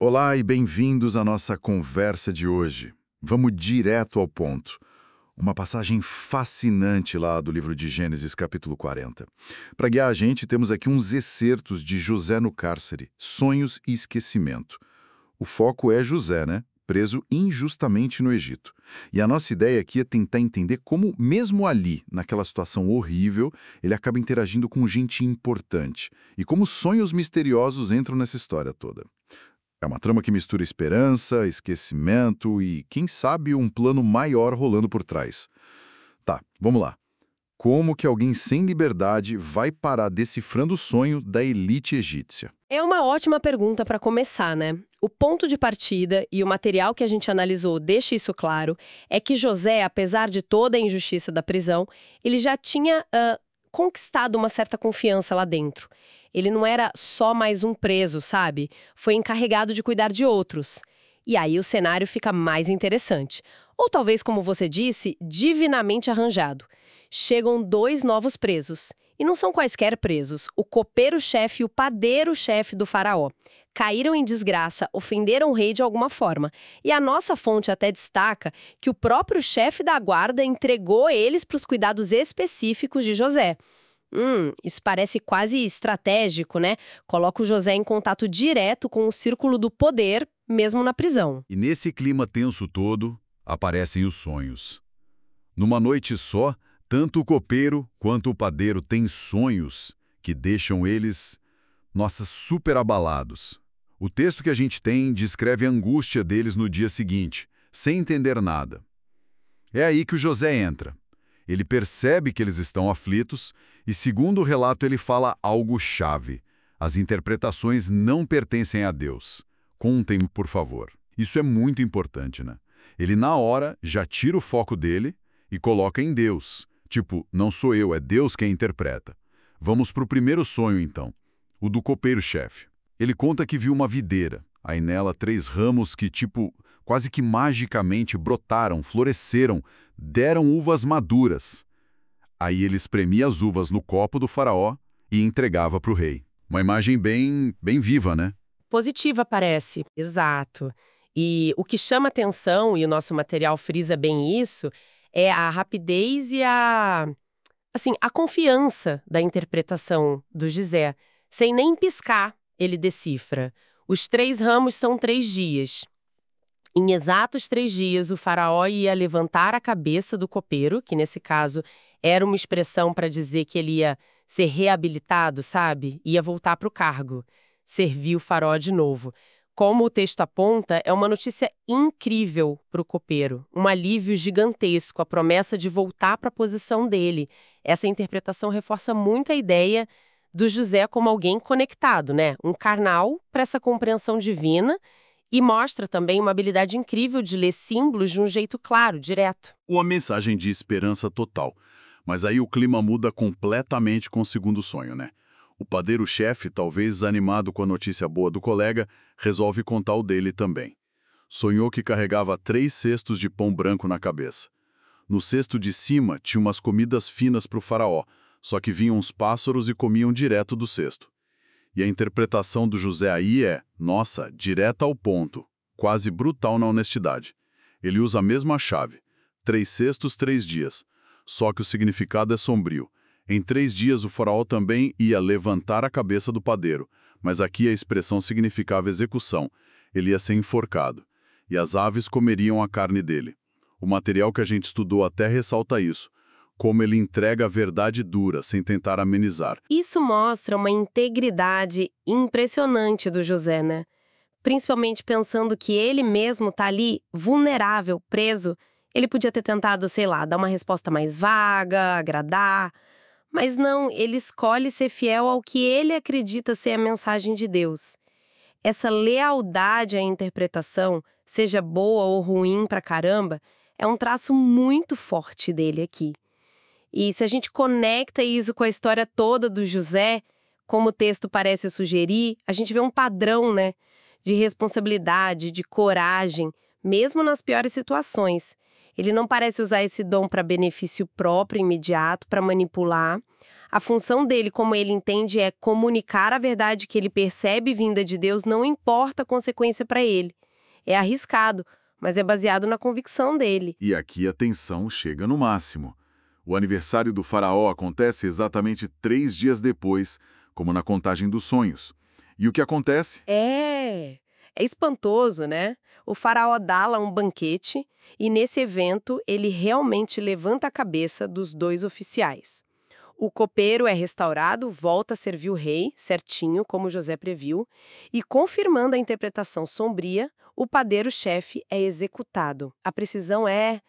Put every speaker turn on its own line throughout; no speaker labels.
Olá e bem-vindos à nossa conversa de hoje. Vamos direto ao ponto. Uma passagem fascinante lá do livro de Gênesis, capítulo 40. Para guiar a gente, temos aqui uns excertos de José no cárcere, sonhos e esquecimento. O foco é José, né? Preso injustamente no Egito. E a nossa ideia aqui é tentar entender como, mesmo ali, naquela situação horrível, ele acaba interagindo com gente importante. E como sonhos misteriosos entram nessa história toda. É uma trama que mistura esperança, esquecimento e, quem sabe, um plano maior rolando por trás. Tá, vamos lá. Como que alguém sem liberdade vai parar decifrando o sonho da elite egípcia?
É uma ótima pergunta para começar, né? O ponto de partida e o material que a gente analisou deixa isso claro, é que José, apesar de toda a injustiça da prisão, ele já tinha conquistado uma certa confiança lá dentro. Ele não era só mais um preso, sabe? Foi encarregado de cuidar de outros. E aí o cenário fica mais interessante. Ou talvez, como você disse, divinamente arranjado. Chegam dois novos presos. E não são quaisquer presos, o copeiro-chefe e o padeiro-chefe do faraó. Caíram em desgraça, ofenderam o rei de alguma forma. E a nossa fonte até destaca que o próprio chefe da guarda entregou eles para os cuidados específicos de José. Isso parece quase estratégico, né? Coloca o José em contato direto com o círculo do poder, mesmo na prisão.
E nesse clima tenso todo, aparecem os sonhos. Numa noite só, tanto o copeiro quanto o padeiro têm sonhos que deixam eles, super abalados. O texto que a gente tem descreve a angústia deles no dia seguinte, sem entender nada. É aí que o José entra. Ele percebe que eles estão aflitos e, segundo o relato, ele fala algo chave. As interpretações não pertencem a Deus. Contem-me, por favor. Isso é muito importante, né? Ele, na hora, já tira o foco dele e coloca em Deus. Tipo, não sou eu, é Deus quem interpreta. Vamos para o primeiro sonho, então. O do copeiro-chefe. Ele conta que viu uma videira. Aí nela 3 ramos que, quase que magicamente brotaram, floresceram, deram uvas maduras. Aí ele espremia as uvas no copo do faraó e entregava para o rei. Uma imagem bem viva, né?
Positiva parece, exato. E o que chama atenção, e o nosso material frisa bem isso, é a rapidez e a confiança da interpretação do José. Sem nem piscar, ele decifra. Os 3 ramos são 3 dias. Em exatos 3 dias, o faraó ia levantar a cabeça do copeiro, que nesse caso era uma expressão para dizer que ele ia ser reabilitado, sabe? Ia voltar para o cargo. Servir o faraó de novo. Como o texto aponta, é uma notícia incrível para o copeiro. Um alívio gigantesco, a promessa de voltar para a posição dele. Essa interpretação reforça muito a ideia do José como alguém conectado, né? Um canal para essa compreensão divina e mostra também uma habilidade incrível de ler símbolos de um jeito claro, direto.
Uma mensagem de esperança total. Mas aí o clima muda completamente com o segundo sonho, né? O padeiro-chefe, talvez animado com a notícia boa do colega, resolve contar o dele também. Sonhou que carregava 3 cestos de pão branco na cabeça. No cesto de cima tinha umas comidas finas para o faraó, só que vinham uns pássaros e comiam direto do cesto. E a interpretação do José aí é, direta ao ponto, quase brutal na honestidade. Ele usa a mesma chave, 3 cestos, 3 dias. Só que o significado é sombrio. Em 3 dias o faraó também ia levantar a cabeça do padeiro, mas aqui a expressão significava execução. Ele ia ser enforcado. E as aves comeriam a carne dele. O material que a gente estudou até ressalta isso. Como ele entrega a verdade dura, sem tentar amenizar.
Isso mostra uma integridade impressionante do José, né? Principalmente pensando que ele mesmo tá ali, vulnerável, preso. Ele podia ter tentado, dar uma resposta mais vaga, agradar. Mas não, ele escolhe ser fiel ao que ele acredita ser a mensagem de Deus. Essa lealdade à interpretação, seja boa ou ruim pra caramba, é um traço muito forte dele aqui. E se a gente conecta isso com a história toda do José, como o texto parece sugerir, a gente vê um padrão, né? De responsabilidade, de coragem, mesmo nas piores situações. Ele não parece usar esse dom para benefício próprio, imediato, para manipular. A função dele, como ele entende, é comunicar a verdade que ele percebe vinda de Deus, não importa a consequência para ele. É arriscado, mas é baseado na convicção dele.
E aqui a tensão chega no máximo. O aniversário do faraó acontece exatamente 3 dias depois, como na contagem dos sonhos. E o que acontece?
É espantoso, né? O faraó dá lá um banquete e nesse evento ele realmente levanta a cabeça dos 2 oficiais. O copeiro é restaurado, volta a servir o rei, certinho, como José previu, e confirmando a interpretação sombria, o padeiro-chefe é executado. A precisão é,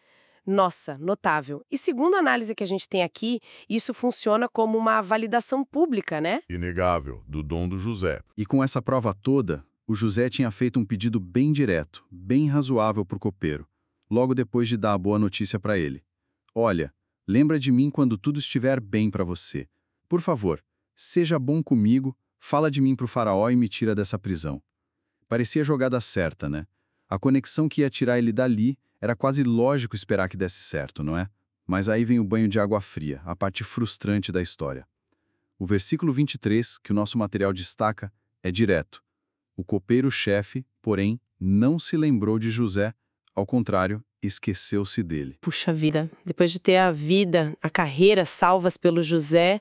nossa, notável. E segundo a análise que a gente tem aqui, isso funciona como uma validação pública, né?
Inegável, do dom do José.
E com essa prova toda, o José tinha feito um pedido bem direto, bem razoável para o copeiro, logo depois de dar a boa notícia para ele. Olha, lembra de mim quando tudo estiver bem para você. Por favor, seja bom comigo, fala de mim para o faraó e me tira dessa prisão. Parecia a jogada certa, né? A conexão que ia tirar ele dali era quase lógico esperar que desse certo, não é? Mas aí vem o banho de água fria, a parte frustrante da história. O versículo 23, que o nosso material destaca, é direto. O copeiro-chefe, porém, não se lembrou de José, ao contrário, esqueceu-se dele.
Puxa vida, depois de ter a vida, a carreira salvas pelo José,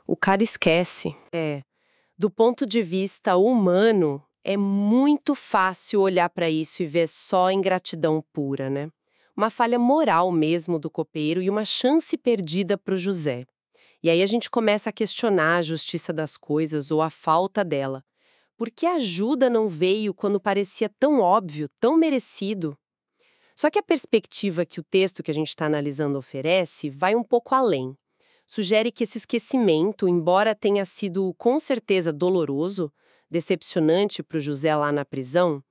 o cara esquece. Do ponto de vista humano, é muito fácil olhar para isso e ver só ingratidão pura, né? Uma falha moral mesmo do copeiro e uma chance perdida para o José. E aí a gente começa a questionar a justiça das coisas ou a falta dela. Por que a ajuda não veio quando parecia tão óbvio, tão merecido? Só que a perspectiva que o texto que a gente está analisando oferece vai um pouco além. Sugere que esse esquecimento, embora tenha sido com certeza doloroso, decepcionante para o José lá na prisão,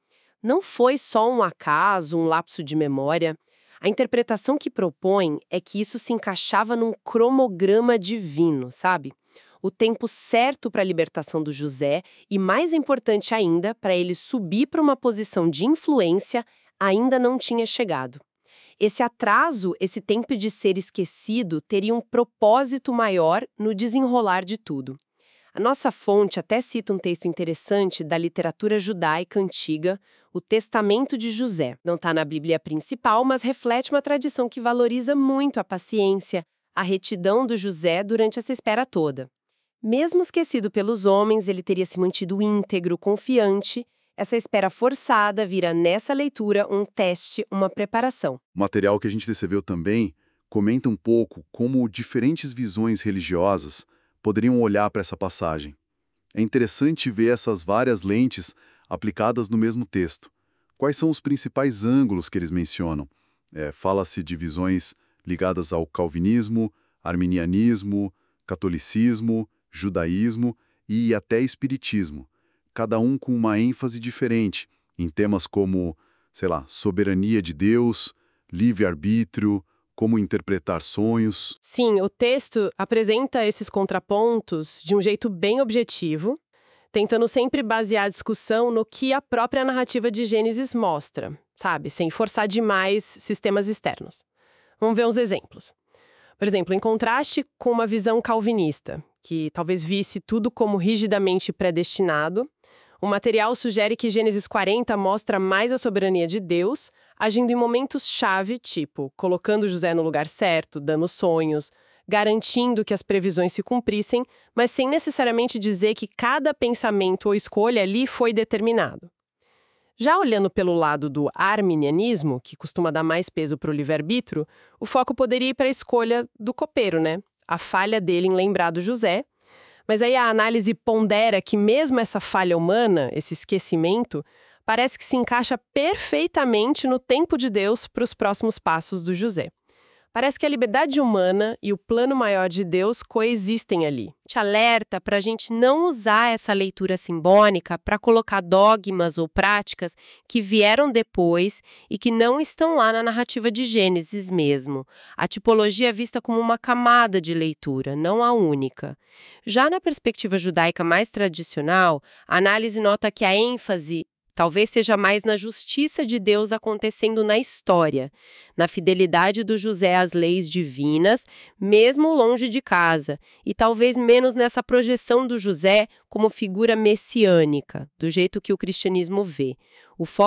não foi só um acaso, um lapso de memória. A interpretação que propõe é que isso se encaixava num cronograma divino, sabe? O tempo certo para a libertação do José e, mais importante ainda, para ele subir para uma posição de influência ainda não tinha chegado. Esse atraso, esse tempo de ser esquecido, teria um propósito maior no desenrolar de tudo. A nossa fonte até cita um texto interessante da literatura judaica antiga, o Testamento de José. Não está na Bíblia principal, mas reflete uma tradição que valoriza muito a paciência, a retidão do José durante essa espera toda. Mesmo esquecido pelos homens, ele teria se mantido íntegro, confiante. Essa espera forçada vira, nessa leitura, um teste, uma preparação.
O material que a gente recebeu também comenta um pouco como diferentes visões religiosas poderiam olhar para essa passagem. É interessante ver essas várias lentes aplicadas no mesmo texto. Quais são os principais ângulos que eles mencionam? Fala-se de visões ligadas ao calvinismo, arminianismo, catolicismo, judaísmo e até espiritismo, cada um com uma ênfase diferente, em temas como, soberania de Deus, livre-arbítrio, como interpretar sonhos.
Sim, o texto apresenta esses contrapontos de um jeito bem objetivo, tentando sempre basear a discussão no que a própria narrativa de Gênesis mostra, sabe? Sem forçar demais sistemas externos. Vamos ver uns exemplos. Por exemplo, em contraste com uma visão calvinista, que talvez visse tudo como rigidamente predestinado, o material sugere que Gênesis 40 mostra mais a soberania de Deus, agindo em momentos-chave, tipo colocando José no lugar certo, dando sonhos, garantindo que as previsões se cumprissem, mas sem necessariamente dizer que cada pensamento ou escolha ali foi determinado. Já olhando pelo lado do arminianismo, que costuma dar mais peso para o livre-arbítrio, o foco poderia ir para a escolha do copeiro, né? A falha dele em lembrar do José. Mas aí a análise pondera que mesmo essa falha humana, esse esquecimento, parece que se encaixa perfeitamente no tempo de Deus para os próximos passos do José. Parece que a liberdade humana e o plano maior de Deus coexistem ali. Te alerta para a gente não usar essa leitura simbólica para colocar dogmas ou práticas que vieram depois e que não estão lá na narrativa de Gênesis mesmo. A tipologia é vista como uma camada de leitura, não a única. Já na perspectiva judaica mais tradicional, a análise nota que a ênfase Talvez seja mais na justiça de Deus acontecendo na história, na fidelidade do José às leis divinas, mesmo longe de casa, e talvez menos nessa projeção do José como figura messiânica, do jeito que o cristianismo vê. O foco